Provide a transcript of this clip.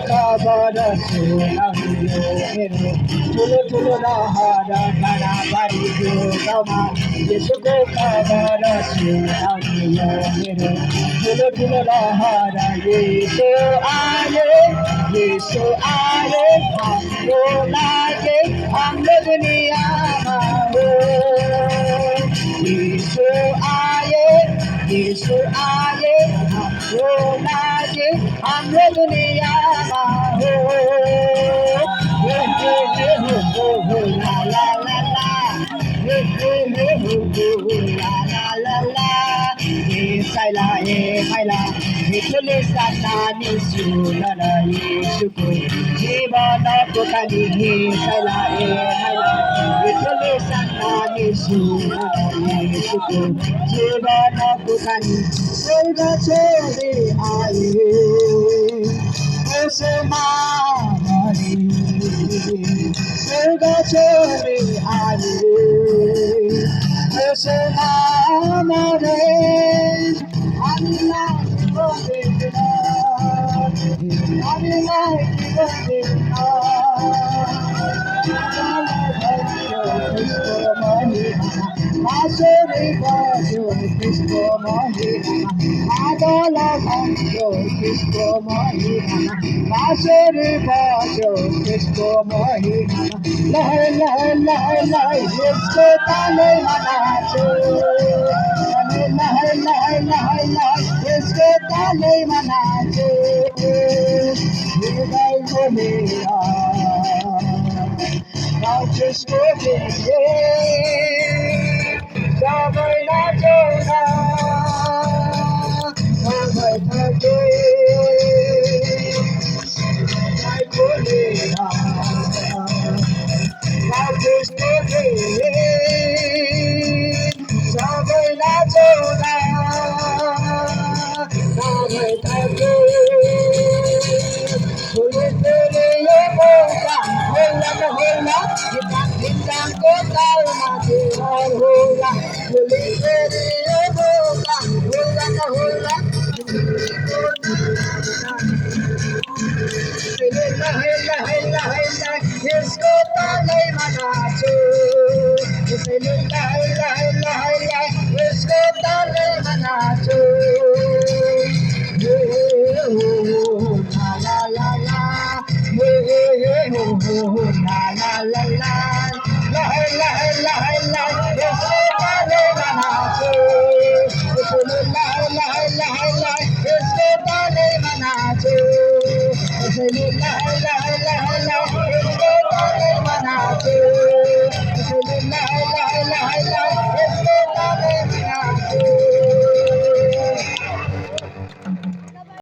खबर सुनाइयो मेरो ठुलो ठुलो लहर बराबरी जोगमा यसको खबर सुनाइयो मेरो ठुलो ठुलो लहर यसो आए हाम्रो लागे हाम्रो दुनियाँमा हो यसो आए यसो आए हाम्रो लागे हाम्रो दुनियाँमा हो हे हे हे हो ला ला ला ला हे हे हो ला ला ला हे साइला मिठोले साथानी सुनन येशुको जीवनको कहानी हे साइला मिठोले साथानी सुनन येशुको जीवनको कहानी स्वर्ग छोडी आए यसमा मरे स्वर्ग छोडी आए यसमा मरे Just looking, सबैलाई जोडा सबैलाई खोलेर सबैलाई जोडा यसको तालैमा नाचो यसको तालैमा नाचो ला ला ला ला ला ला Hey,